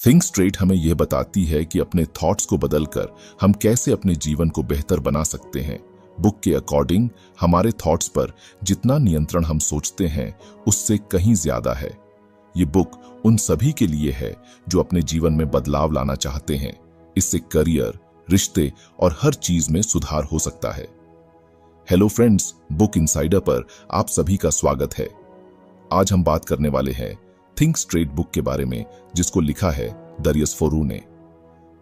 Think straight हमें यह बताती है कि अपने थॉट्स को बदलकर हम कैसे अपने जीवन को बेहतर बना सकते हैं। बुक के अकॉर्डिंग हमारे थॉट्स पर जितना नियंत्रण हम सोचते हैं उससे कहीं ज्यादा है। ये बुक उन सभी के लिए है जो अपने जीवन में बदलाव लाना चाहते हैं। इससे करियर, रिश्ते और हर चीज में सुधार हो सकता है। हेलो फ्रेंड्स, बुक इनसाइडर पर आप सभी का स्वागत है। आज हम बात करने वाले हैं थिंक स्ट्रेट बुक के बारे में, जिसको लिखा है दरियस फोरू ने।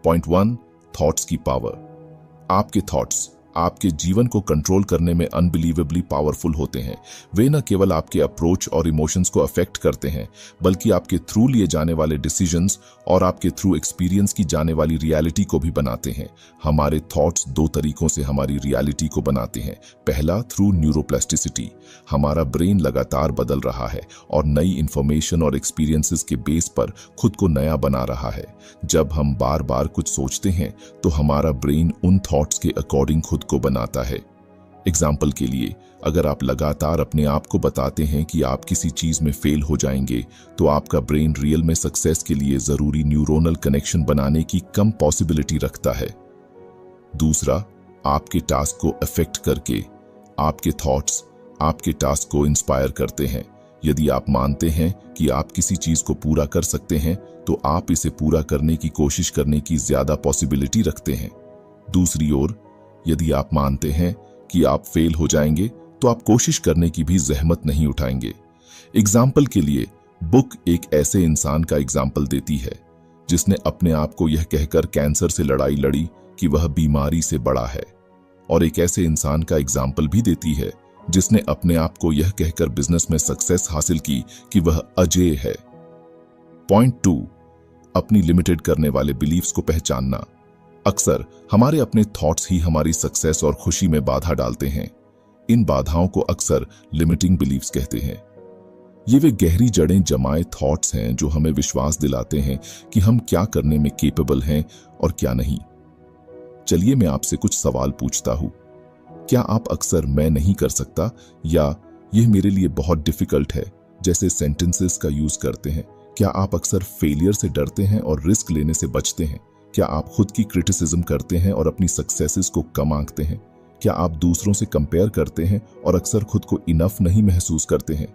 पॉइंट 1, थॉट्स की पावर। आपके थॉट्स आपके जीवन को कंट्रोल करने में अनबिलीवेबली पावरफुल होते हैं। वे न केवल आपके अप्रोच और इमोशंस को अफेक्ट करते हैं, बल्कि आपके थ्रू लिए जाने वाले डिसीजंस और आपके थ्रू एक्सपीरियंस की जाने वाली रियलिटी को भी बनाते हैं। हमारे थॉट्स दो तरीकों से हमारी रियलिटी को बनाते हैं। पहला, थ्रू न्यूरोप्लास्टिसिटी। हमारा ब्रेन लगातार बदल रहा है और नई इंफॉर्मेशन और एक्सपीरियंसेस के बेस पर खुद को नया बना रहा है। जब हम बार बार कुछ सोचते हैं तो हमारा ब्रेन उन थॉट्स के अकॉर्डिंग खुद को बनाता है। एग्जाम्पल के लिए, अगर आप लगातार अपने आप को बताते हैं कि आप किसी चीज में फेल हो जाएंगे, तो आपका ब्रेन रियल में सक्सेस के लिए जरूरी न्यूरोनल कनेक्शन बनाने की कम पॉसिबिलिटी रखता है। दूसरा, आपके टास्क को अफेक्ट करके आपके थॉट्स आपके टास्क को इंस्पायर करते हैं। यदि आप मानते हैं कि आप किसी चीज को पूरा कर सकते हैं, तो आप इसे पूरा करने की कोशिश करने की ज्यादा पॉसिबिलिटी रखते हैं। दूसरी ओर, यदि आप मानते हैं कि आप फेल हो जाएंगे, तो आप कोशिश करने की भी जहमत नहीं उठाएंगे। एग्जाम्पल के लिए, बुक एक ऐसे इंसान का एग्जाम्पल देती है जिसने अपने आप को यह कहकर कैंसर से लड़ाई लड़ी कि वह बीमारी से बड़ा है, और एक ऐसे इंसान का एग्जाम्पल भी देती है जिसने अपने आप को यह कहकर बिजनेस में सक्सेस हासिल की कि वह अजेय है। पॉइंट 2, अपनी लिमिटेड करने वाले बिलीफ्स को पहचानना। अक्सर हमारे अपने थॉट्स ही हमारी सक्सेस और खुशी में बाधा डालते हैं। इन बाधाओं को अक्सर लिमिटिंग बिलीफ्स कहते हैं। ये वे गहरी जड़ें जमाए थॉट्स हैं जो हमें विश्वास दिलाते हैं कि हम क्या करने में केपेबल हैं और क्या नहीं। चलिए मैं आपसे कुछ सवाल पूछता हूं। क्या आप अक्सर मैं नहीं कर सकता या यह मेरे लिए बहुत डिफिकल्ट है जैसे सेंटेंसेस का यूज करते हैं? क्या आप अक्सर फेलियर से डरते हैं और रिस्क लेने से बचते हैं? क्या आप खुद की क्रिटिसिज्म करते हैं और अपनी सक्सेसेस को कम आंकते हैं? क्या आप दूसरों से कंपेयर करते हैं और अक्सर खुद को इनफ नहीं महसूस करते हैं?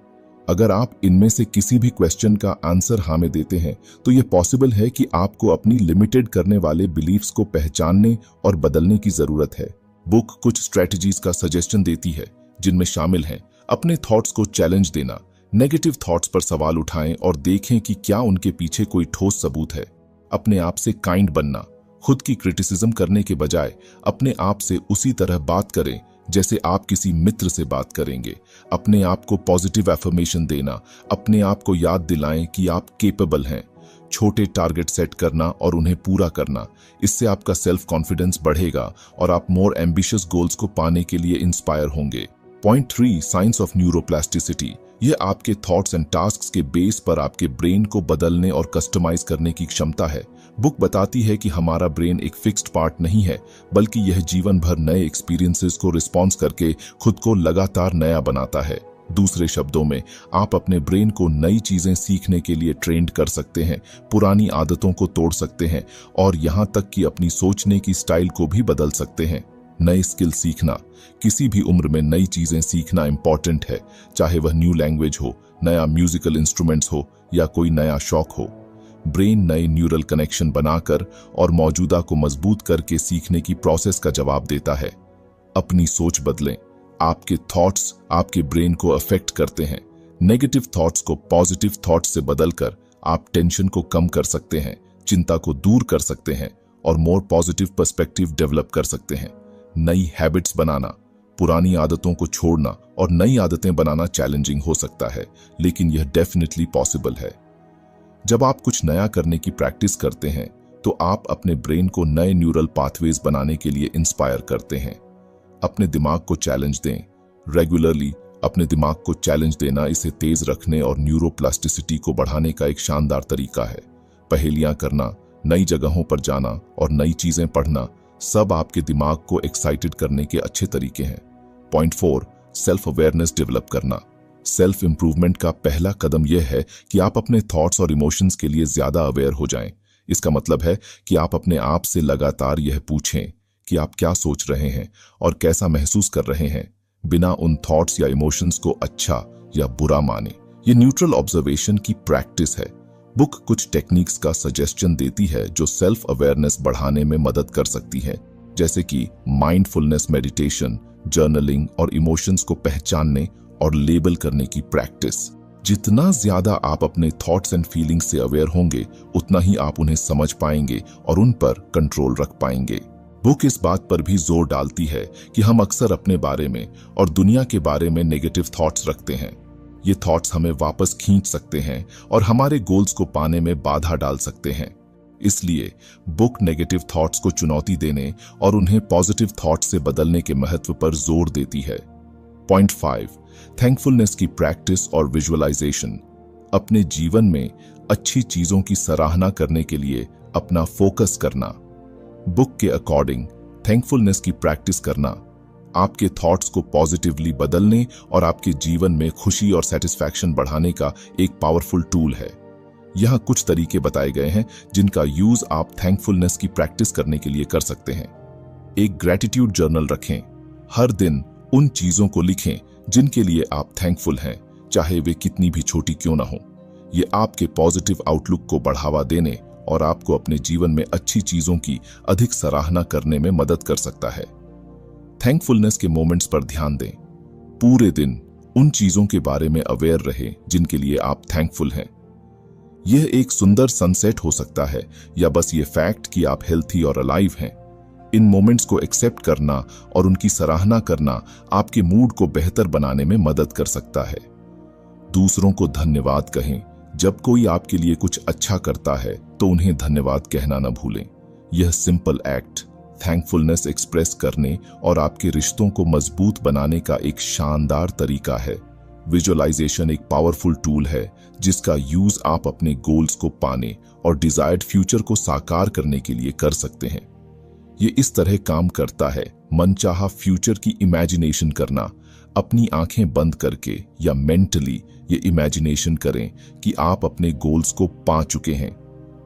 अगर आप इनमें से किसी भी क्वेश्चन का आंसर हाँ में देते हैं, तो यह पॉसिबल है कि आपको अपनी लिमिटेड करने वाले बिलीफ्स को पहचानने और बदलने की जरूरत है। बुक कुछ स्ट्रेटजीज का सजेशन देती है, जिनमें शामिल हैं अपने थॉट्स को चैलेंज देना, नेगेटिव थॉट्स पर सवाल उठाएं और देखें कि क्या उनके पीछे कोई ठोस सबूत है। अपने आप से काइंड बनना, खुद की क्रिटिसिज्म करने के बजाय अपने आप से उसी तरह बात करें जैसे आप किसी मित्र से बात करेंगे। अपने आप को पॉजिटिव एफर्मेशन देना, अपने आप को याद दिलाएं कि आप केपेबल हैं। छोटे टारगेट सेट करना और उन्हें पूरा करना, इससे आपका सेल्फ कॉन्फिडेंस बढ़ेगा और आप मोर एम्बिशियस गोल्स को पाने के लिए इंस्पायर होंगे। Point 3, science of neuroplasticity. यह आपके थॉट्स एंड टास्क्स के बेस पर आपके ब्रेन को बदलने और कस्टमाइज करने की क्षमता है। बुक बताती है कि हमारा ब्रेन एक फिक्स्ड पार्ट नहीं है, बल्कि यह जीवन भर नए एक्सपीरियंसेस को रिस्पॉन्स करके खुद को लगातार नया बनाता है। दूसरे शब्दों में, आप अपने ब्रेन को नई चीजें सीखने के लिए ट्रेंड कर सकते हैं, पुरानी आदतों को तोड़ सकते हैं और यहां तक कि अपनी सोचने की स्टाइल को भी बदल सकते हैं। नए स्किल सीखना, किसी भी उम्र में नई चीजें सीखना इंपॉर्टेंट है, चाहे वह न्यू लैंग्वेज हो, नया म्यूजिकल इंस्ट्रूमेंट्स हो या कोई नया शौक हो। ब्रेन नए न्यूरल कनेक्शन बनाकर और मौजूदा को मजबूत करके सीखने की प्रोसेस का जवाब देता है। अपनी सोच बदलें। आपके थॉट्स आपके ब्रेन को अफेक्ट करते हैं। नेगेटिव थॉट्स को पॉजिटिव थॉट्स से बदलकर आप टेंशन को कम कर सकते हैं, चिंता को दूर कर सकते हैं और मोर पॉजिटिव पर्सपेक्टिव डेवलप कर सकते हैं। नई हैबिट्स बनाना, पुरानी आदतों को छोड़ना और नई आदतें बनाना चैलेंजिंग हो सकता है, लेकिन यह डेफिनेटली पॉसिबल है। जब आप कुछ नया करने की प्रैक्टिस करते हैं, तो आप अपने ब्रेन को नए न्यूरल पाथवेज बनाने के लिए इंस्पायर करते हैं। अपने दिमाग को चैलेंज दें। रेगुलरली अपने दिमाग को चैलेंज देना इसे तेज रखने और न्यूरोप्लास्टिसिटी को बढ़ाने का एक शानदार तरीका है। पहेलियां करना, नई जगहों पर जाना और नई चीजें पढ़ना सब आपके दिमाग को एक्साइटेड करने के अच्छे तरीके हैं। पॉइंट 4, सेल्फ अवेयरनेस डेवलप करना। सेल्फ इंप्रूवमेंट का पहला कदम यह है कि आप अपने थॉट्स और इमोशंस के लिए ज्यादा अवेयर हो जाएं। इसका मतलब है कि आप अपने आप से लगातार यह पूछें कि आप क्या सोच रहे हैं और कैसा महसूस कर रहे हैं, बिना उन थॉट्स या इमोशंस को अच्छा या बुरा माने। ये न्यूट्रल ऑब्जर्वेशन की प्रैक्टिस है। बुक कुछ टेक्निक्स का सजेशन देती है जो सेल्फ अवेयरनेस बढ़ाने में मदद कर सकती है, जैसे कि माइंडफुलनेस मेडिटेशन, जर्नलिंग और इमोशंस को पहचानने और लेबल करने की प्रैक्टिस। जितना ज्यादा आप अपने थॉट्स एंड फीलिंग्स से अवेयर होंगे, उतना ही आप उन्हें समझ पाएंगे और उन पर कंट्रोल रख पाएंगे। बुक इस बात पर भी जोर डालती है कि हम अक्सर अपने बारे में और दुनिया के बारे में नेगेटिव थॉट्स रखते हैं। ये थॉट्स हमें वापस खींच सकते हैं और हमारे गोल्स को पाने में बाधा डाल सकते हैं। इसलिए बुक नेगेटिव थॉट्स को चुनौती देने और उन्हें पॉजिटिव थॉट्स से बदलने के महत्व पर जोर देती है। पॉइंट 5, थैंकफुलनेस की प्रैक्टिस और विजुअलाइजेशन। अपने जीवन में अच्छी चीजों की सराहना करने के लिए अपना फोकस करना। बुक के अकॉर्डिंग थैंकफुलनेस की प्रैक्टिस करना आपके थॉट्स को पॉजिटिवली बदलने और आपके जीवन में खुशी और सेटिस्फैक्शन बढ़ाने का एक पावरफुल टूल है। यहाँ कुछ तरीके बताए गए हैं जिनका यूज आप थैंकफुलनेस की प्रैक्टिस करने के लिए कर सकते हैं। एक ग्रैटिट्यूड जर्नल रखें। हर दिन उन चीजों को लिखें जिनके लिए आप थैंकफुल हैं, चाहे वे कितनी भी छोटी क्यों ना हो। ये आपके पॉजिटिव आउटलुक को बढ़ावा देने और आपको अपने जीवन में अच्छी चीजों की अधिक सराहना करने में मदद कर सकता है। थैंकफुलनेस के मोमेंट्स पर ध्यान दें। पूरे दिन उन चीजों के बारे में अवेयर रहें जिनके लिए आप थैंकफुल हैं। यह एक सुंदर सनसेट हो सकता है या बस ये फैक्ट कि आप हेल्थी और अलाइव हैं। इन मोमेंट्स को एक्सेप्ट करना और उनकी सराहना करना आपके मूड को बेहतर बनाने में मदद कर सकता है। दूसरों को धन्यवाद कहें। जब कोई आपके लिए कुछ अच्छा करता है तो उन्हें धन्यवाद कहना न भूलें। यह सिंपल एक्ट थैंकफुलनेस एक्सप्रेस करने और आपके रिश्तों को मजबूत बनाने का एक शानदार तरीका है। विजुअलाइजेशन एक पावरफुल टूल है जिसका यूज आप अपने गोल्स को पाने और डिजायर्ड फ्यूचर को साकार करने के लिए कर सकते हैं। ये इस तरह काम करता है, मनचाहा फ्यूचर की इमेजिनेशन करना। अपनी आंखें बंद करके या मेंटली ये इमेजिनेशन करें कि आप अपने गोल्स को पा चुके हैं।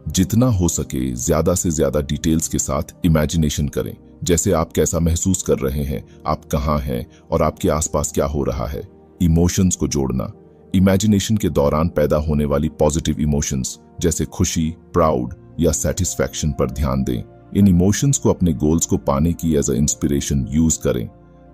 जितना हो सके ज्यादा से ज्यादा डिटेल्स के साथ इमेजिनेशन करें, जैसे आप कैसा महसूस कर रहे हैं, आप कहां हैं और आपके आसपास क्या हो रहा है। इमोशंस को जोड़ना। इमेजिनेशन के दौरान पैदा होने वाली पॉजिटिव इमोशंस जैसे खुशी, प्राउड या सेटिस्फैक्शन पर ध्यान दें। इन इमोशंस को अपने गोल्स को पाने की एज अ इंस्पिरेशन यूज करें।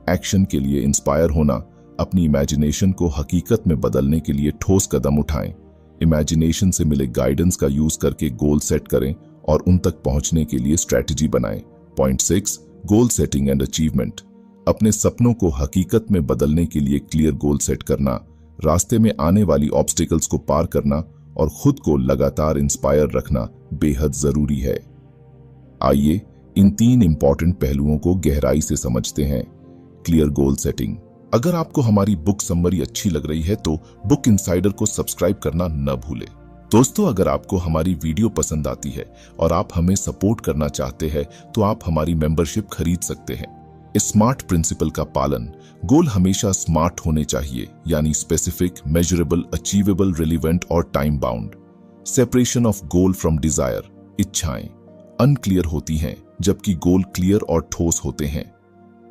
एक्शन के लिए इंस्पायर होना। अपनी इमेजिनेशन को हकीकत में बदलने के लिए ठोस कदम उठाएं। इमेजिनेशन से मिले गाइडेंस का यूज करके गोल सेट करें और उन तक पहुंचने के लिए स्ट्रेटजी बनाएं। Point 6, goal setting and achievement. अपने सपनों को हकीकत में बदलने के लिए क्लियर गोल सेट करना, रास्ते में आने वाली ऑब्स्टिकल्स को पार करना और खुद को लगातार इंस्पायर रखना बेहद जरूरी है। आइए इन 3 इंपॉर्टेंट पहलुओं को गहराई से समझते हैं। Clear goal setting. अगर आपको हमारी बुक समरी अच्छी लग रही है तो बुक इनसाइडर को सब्सक्राइब करना न भूलें। दोस्तों, अगर आपको हमारी वीडियो पसंद आती है और आप हमें सपोर्ट करना चाहते हैं तो आप हमारी मेंबरशिप खरीद सकते हैं। स्मार्ट प्रिंसिपल का पालन। गोल हमेशा स्मार्ट होने चाहिए, यानी स्पेसिफिक, मेजरेबल, अचीवेबल, रिलेवेंट और time bound. Separation of goal from Dzire. इच्छाएं अनक्लियर होती हैं जबकि गोल क्लियर और ठोस होते हैं।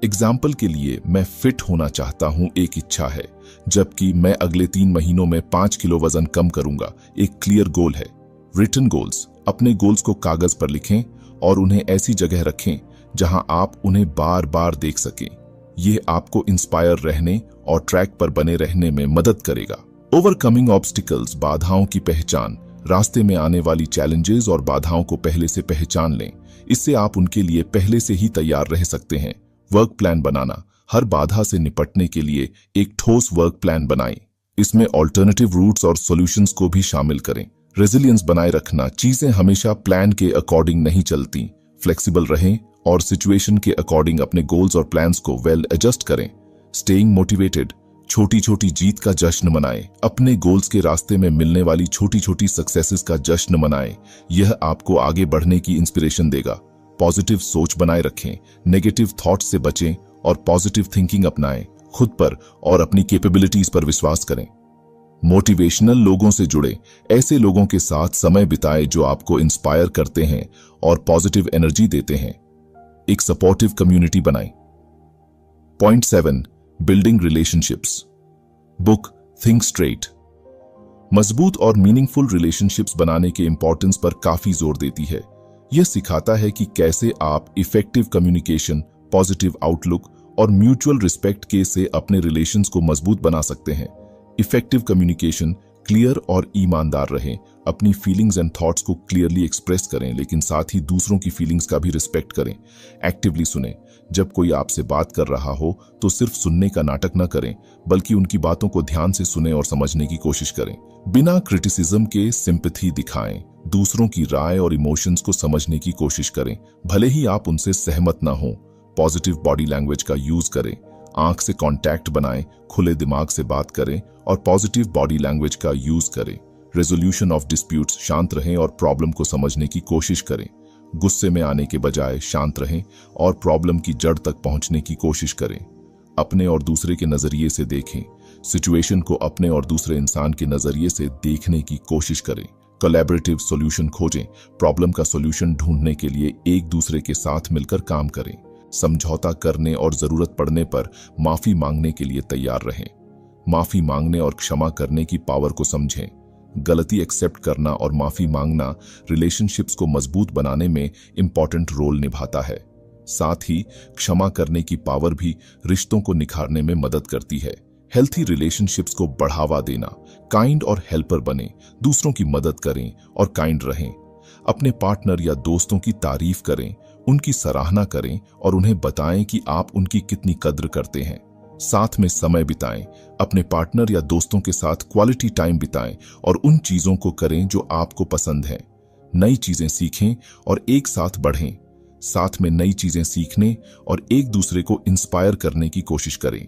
एग्जाम्पल के लिए, मैं फिट होना चाहता हूं एक इच्छा है, जबकि मैं अगले 3 महीनों में 5 किलो वजन कम करूंगा एक क्लियर गोल है। Written goals. अपने गोल्स को कागज पर लिखें और उन्हें ऐसी जगह रखें जहां आप उन्हें बार बार देख सकें। यह आपको इंस्पायर रहने और ट्रैक पर बने रहने में मदद करेगा। Overcoming obstacles. बाधाओं की पहचान। रास्ते में आने वाली चैलेंजेस और बाधाओं को पहले से पहचान लें, इससे आप उनके लिए पहले से ही तैयार रह सकते हैं। वर्क प्लान बनाना। हर बाधा से निपटने के लिए एक ठोस वर्क प्लान बनाएं। इसमें ऑल्टरनेटिव रूट्स और सॉल्यूशंस को भी शामिल करें। रेजिलियंस बनाए रखना। चीजें हमेशा प्लान के अकॉर्डिंग नहीं चलती। फ्लेक्सिबल रहें और सिचुएशन के अकॉर्डिंग अपने गोल्स और प्लान्स को वेल एडजस्ट करें। Staying motivated. छोटी छोटी जीत का जश्न मनाएं। अपने गोल्स के रास्ते में मिलने वाली छोटी छोटी सक्सेसेस का जश्न मनाएं। यह आपको आगे बढ़ने की इंस्पिरेशन देगा। पॉजिटिव सोच बनाए रखें। नेगेटिव थॉट्स से बचें और पॉजिटिव थिंकिंग अपनाएं। खुद पर और अपनी कैपेबिलिटीज पर विश्वास करें। मोटिवेशनल लोगों से जुड़े, ऐसे लोगों के साथ समय बिताएं जो आपको इंस्पायर करते हैं और पॉजिटिव एनर्जी देते हैं। एक सपोर्टिव कम्युनिटी बनाएं। Point 7, building relationships. Book think straight मजबूत और मीनिंगफुल रिलेशनशिप्स बनाने के इंपॉर्टेंस पर काफी जोर देती है। यह सिखाता है कि कैसे आप इफेक्टिव कम्युनिकेशन, पॉजिटिव आउटलुक और म्यूचुअल रिस्पेक्ट के से अपने रिलेशंस को मजबूत बना सकते हैं। इफेक्टिव कम्युनिकेशन, क्लियर और ईमानदार रहें, अपनी फीलिंग्स एंड थॉट्स को क्लियरली एक्सप्रेस करें, लेकिन साथ ही दूसरों की फीलिंग्स का भी रिस्पेक्ट करें। एक्टिवली सुनें, जब कोई आपसे बात कर रहा हो तो सिर्फ सुनने का नाटक न करें, बल्कि उनकी बातों को ध्यान से सुनें और समझने की कोशिश करें। बिना क्रिटिसिज्म के सिंपैथी दिखाएं, दूसरों की राय और इमोशंस को समझने की कोशिश करें, भले ही आप उनसे सहमत ना हो। पॉजिटिव बॉडी लैंग्वेज का यूज करें, आंख से कांटेक्ट बनाएं, खुले दिमाग से बात करें और पॉजिटिव बॉडी लैंग्वेज का यूज करें। रेजोल्यूशन ऑफ डिस्प्यूट्स, शांत रहें और प्रॉब्लम को समझने की कोशिश करें। गुस्से में आने के बजाय शांत रहें और प्रॉब्लम की जड़ तक पहुंचने की कोशिश करें। अपने और दूसरे के नजरिए से देखें, सिचुएशन को अपने और दूसरे इंसान के नजरिए से देखने की कोशिश करें। कोलैबोरेटिव सॉल्यूशन खोजें, प्रॉब्लम का सॉल्यूशन ढूंढने के लिए एक दूसरे के साथ मिलकर काम करें। समझौता करने और जरूरत पड़ने पर माफी मांगने के लिए तैयार रहें। माफी मांगने और क्षमा करने की पावर को समझें। गलती एक्सेप्ट करना और माफी मांगना रिलेशनशिप्स को मजबूत बनाने में इंपॉर्टेंट रोल निभाता है। साथ ही क्षमा करने की पावर भी रिश्तों को निखारने में मदद करती है। हेल्थी रिलेशनशिप्स को बढ़ावा देना, काइंड और हेल्पर बने, दूसरों की मदद करें और काइंड रहें। अपने पार्टनर या दोस्तों की तारीफ करें, उनकी सराहना करें और उन्हें बताएं कि आप उनकी कितनी कद्र करते हैं। साथ में समय बिताएं, अपने पार्टनर या दोस्तों के साथ क्वालिटी टाइम बिताएं और उन चीजों को करें जो आपको पसंद है। नई चीजें सीखें और एक साथ बढ़ें। साथ में नई चीजें सीखने और एक दूसरे को इंस्पायर करने की कोशिश करें।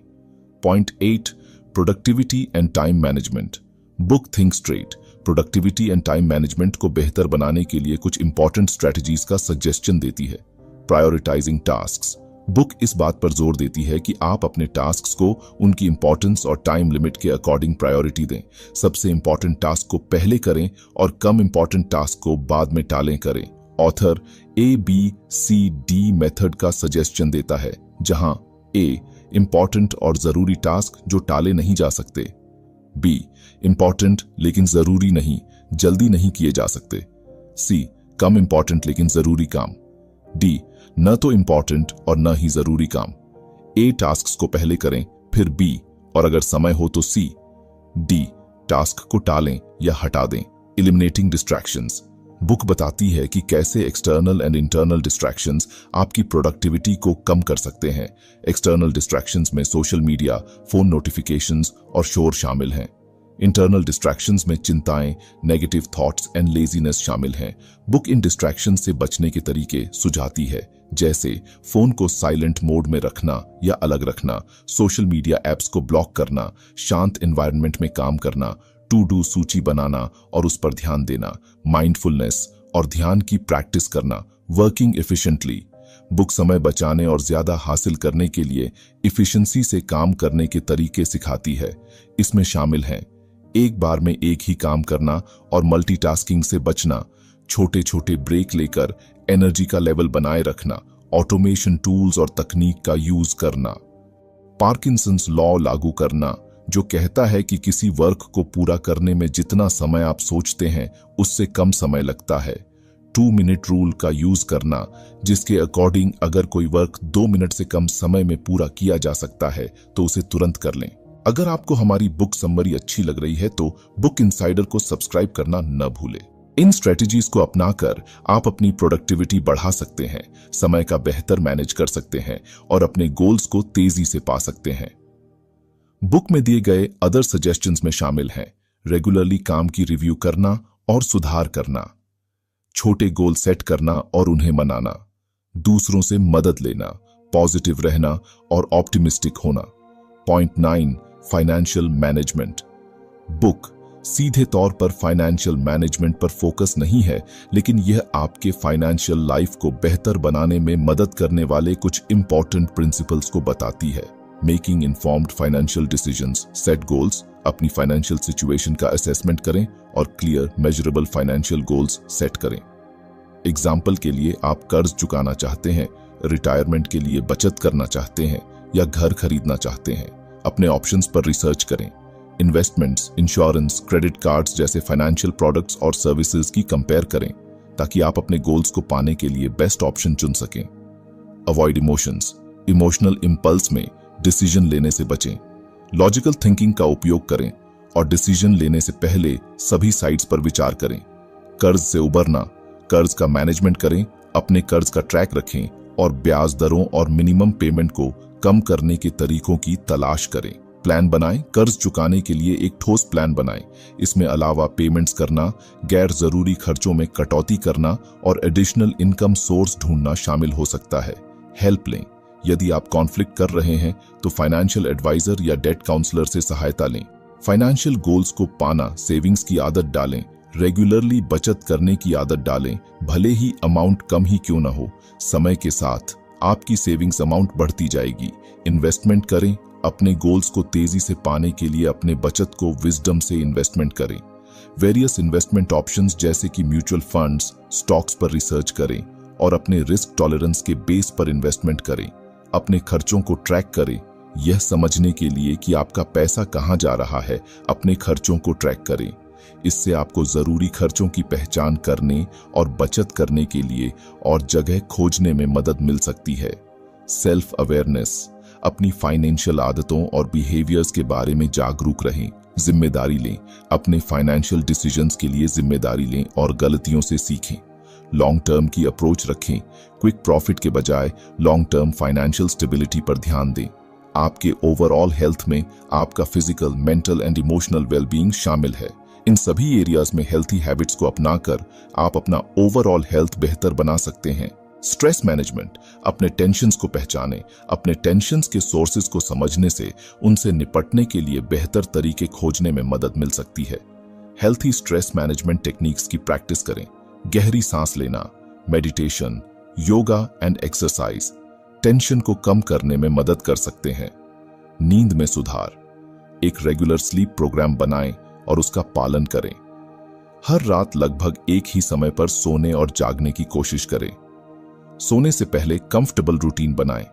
Point 8, productivity and time management. Book think straight productivity and time management को बेहतर बनाने के लिए कुछ इंपॉर्टेंट स्ट्रेटजीज का सजेशन देती है। Prioritising tasks. बुक इस बात पर जोर देती है कि आप अपने टास्क्स को उनकी इंपॉर्टेंस और टाइम लिमिट के अकॉर्डिंग प्रायोरिटी दें। सबसे इंपॉर्टेंट टास्क को पहले करें और कम इंपॉर्टेंट टास्क को बाद में टालें करें। ऑथर ABCD मेथड का सजेशन देता है, जहां A इंपॉर्टेंट और जरूरी टास्क जो टाले नहीं जा सकते, B इंपॉर्टेंट लेकिन जरूरी नहीं, जल्दी नहीं किए जा सकते, C कम इंपॉर्टेंट लेकिन जरूरी काम, D न तो इंपॉर्टेंट और न ही जरूरी काम। A टास्क्स को पहले करें, फिर B और अगर समय हो तो C। D टास्क को टालें या हटा दें। Eliminating distractions. बुक बताती है कि कैसे एक्सटर्नल एंड इंटरनल डिस्ट्रैक्शंस आपकी प्रोडक्टिविटी को कम कर सकते हैं। एक्सटर्नल डिस्ट्रैक्शंस में सोशल मीडिया, फोन नोटिफिकेशंस और शोर शामिल हैं। इंटरनल डिस्ट्रैक्शंस में चिंताएं, नेगेटिव थॉट्स एंड लेजीनेस शामिल हैं। बुक इन डिस्ट्रैक्शंस से बचने के तरीके सुझाती है, जैसे फोन को साइलेंट मोड में रखना या अलग रखना, सोशल मीडिया एप्स को ब्लॉक करना, शांत एनवायरनमेंट में काम करना, टू डू सूची बनाना और उस पर ध्यान देना, माइंडफुलनेस और ध्यान की प्रैक्टिस करना, वर्किंग एफिशिएंटली। बुक समय बचाने और ज्यादा हासिल करने के लिए इफिशिएंसी से काम करने के तरीके सिखाती है। इसमें शामिल हैं एक बार में एक ही काम करना और मल्टीटास्किंग से बचना, छोटे छोटे ब्रेक लेकर एनर्जी का लेवल बनाए रखना, ऑटोमेशन टूल्स और तकनीक का यूज करना, पार्किंसंस लॉ लागू करना जो कहता है कि किसी वर्क को पूरा करने में जितना समय आप सोचते हैं उससे कम समय लगता है। 2 मिनट रूल का यूज करना, जिसके अकॉर्डिंग अगर कोई वर्क 2 मिनट से कम समय में पूरा किया जा सकता है तो उसे तुरंत कर लें। अगर आपको हमारी बुक समरी अच्छी लग रही है तो बुक इनसाइडर को सब्सक्राइब करना न भूलें। इन स्ट्रेटजीज को अपनाकर आप अपनी प्रोडक्टिविटी बढ़ा सकते हैं, समय का बेहतर मैनेज कर सकते हैं और अपने गोल्स को तेजी से पा सकते हैं। बुक में दिए गए अदर सजेशंस में शामिल हैं रेगुलरली काम की रिव्यू करना और सुधार करना, छोटे गोल सेट करना और उन्हें मनाना, दूसरों से मदद लेना, पॉजिटिव रहना और ऑप्टिमिस्टिक होना। Point 9, financial management. बुक सीधे तौर पर फाइनेंशियल मैनेजमेंट पर फोकस नहीं है, लेकिन यह आपके फाइनेंशियल लाइफ को बेहतर बनाने में मदद करने वाले कुछ इंपॉर्टेंट प्रिंसिपल्स को बताती है। Making informed financial decisions, set goals, अपनी फाइनेंशियल सिचुएशन का असेसमेंट करें और clear measurable financial goals set करें। एग्जाम्पल के लिए, आप कर्ज चुकाना चाहते हैं, रिटायरमेंट के लिए बचत करना चाहते हैं या घर खरीदना चाहते हैं। अपने ऑप्शंस पर रिसर्च करें। इन्वेस्टमेंट्स, इंश्योरेंस, क्रेडिट कार्ड्स जैसे फाइनेंशियल प्रोडक्ट्स और सर्विसेज की कंपेयर करें ताकि आप अपने गोल्स को पाने के लिए बेस्ट ऑप्शन चुन सकें। अवॉइड इमोशंस, इमोशनल इंपल्स में डिसीजन लेने से बचें। लॉजिकल थिंकिंग का उपयोग करें और डिसीजन लेने से पहले सभी साइड्स पर विचार करें। कर्ज से उबरना, कर्ज का मैनेजमेंट करें, अपने कर्ज का ट्रैक रखें और ब्याज दरों और मिनिमम पेमेंट को कम करने के तरीकों की तलाश करें। प्लान बनाएं, कर्ज चुकाने के लिए एक ठोस प्लान बनाएं। इसमें अलावा पेमेंट्स करना, गैर जरूरी खर्चों में कटौती करना और एडिशनल इनकम सोर्स ढूंढना शामिल हो सकता है। हेल्प लें। यदि आप कॉन्फ्लिक्ट कर रहे हैं तो फाइनेंशियल एडवाइजर या डेट काउंसलर से सहायता लें। फाइनेंशियल गोल्स को पाना, सेविंग्स की आदत डालें, रेगुलरली बचत करने की आदत डालें, भले ही अमाउंट कम ही क्यों ना हो। समय के साथ आपकी सेविंग्स अमाउंट बढ़ती जाएगी। इन्वेस्टमेंट करें, अपने गोल्स को तेजी से पाने के लिए अपने बचत को विजडम से इन्वेस्टमेंट करें। वेरियस इन्वेस्टमेंट ऑप्शंस जैसे कि म्यूचुअल फंड्स, स्टॉक्स पर रिसर्च करें और अपने रिस्क टॉलरेंस के बेस पर इन्वेस्टमेंट करें। अपने खर्चों को ट्रैक करें, यह समझने के लिए कि आपका पैसा कहां जा रहा है। अपने खर्चों को ट्रैक करें। इससे आपको जरूरी खर्चों की पहचान करने और बचत करने के लिए और जगह खोजने में मदद मिल सकती है। सेल्फ अवेयरनेस, अपनी फाइनेंशियल आदतों और बिहेवियर्स के बारे में जागरूक रहें। जिम्मेदारी लें, अपने फाइनेंशियल डिसीजंस के लिए जिम्मेदारी लें और गलतियों से सीखें। लॉन्ग टर्म की अप्रोच रखें, क्विक प्रॉफिट के बजाय लॉन्ग टर्म फाइनेंशियल स्टेबिलिटी पर ध्यान दें। आपके ओवरऑल हेल्थ में आपका physical, mental and emotional wellbeing शामिल है। इन सभी एरियाज में हेल्थी हैबिट्स को अपनाकर आप अपना ओवरऑल हेल्थ बेहतर बना सकते हैं। स्ट्रेस मैनेजमेंट, अपने टेंशन्स को पहचानें। अपने टेंशन्स के सोर्सेज को समझने से उनसे निपटने के लिए बेहतर तरीके खोजने में मदद मिल सकती है। हेल्थी स्ट्रेस मैनेजमेंट टेक्निक्स की प्रैक्टिस करें। गहरी सांस लेना, meditation, yoga and exercise tension को कम करने में मदद कर सकते हैं। नींद में सुधार, एक रेगुलर स्लीप प्रोग्राम बनाएं और उसका पालन करें। हर रात लगभग एक ही समय पर सोने और जागने की कोशिश करें। सोने से पहले कंफर्टेबल रूटीन बनाएं।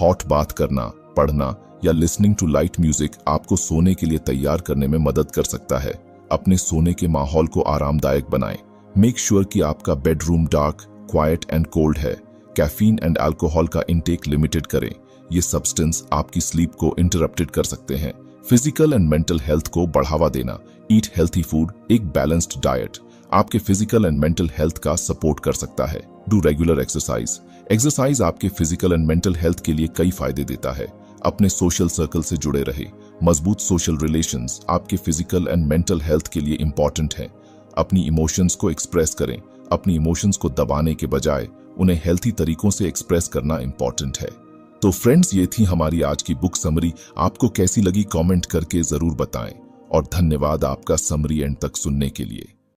हॉट बाथ करना, पढ़ना या लिसनिंग टू लाइट म्यूजिक आपको सोने के लिए तैयार करने में मदद कर सकता है। अपने सोने के माहौल को आरामदायक बनाएं। मेक श्योर कि आपका bedroom dark, quiet and cold है। कैफीन एंड अल्कोहल का इंटेक लिमिटेड करें। ये सब्सटेंस आपकी स्लीप को इंटरप्टेड कर सकते हैं। फिजिकल एंड मेंटल हेल्थ को बढ़ावा देना। ईट हेल्थी फूड, एक बैलेंस्ड डाइट आपके फिजिकल एंड मेंटल हेल्थ का सपोर्ट कर सकता है। Do regular exercise. एक्सरसाइज आपके फिजिकल एंड मेंटल हेल्थ के लिए कई फायदे देता है। अपने सोशल सर्कल से जुड़े रहे। मजबूत सोशल रिलेशंस आपके फिजिकल एंड मेंटल हेल्थ के लिए इंपॉर्टेंट है। अपनी इमोशंस को एक्सप्रेस करें। अपनी इमोशंस को दबाने के बजाय उन्हें हेल्थी तरीकों से एक्सप्रेस करना इंपॉर्टेंट है। तो फ्रेंड्स, ये थी हमारी आज की बुक समरी। आपको कैसी लगी कमेंट करके जरूर बताएं और धन्यवाद आपका समरी एंड तक सुनने के लिए।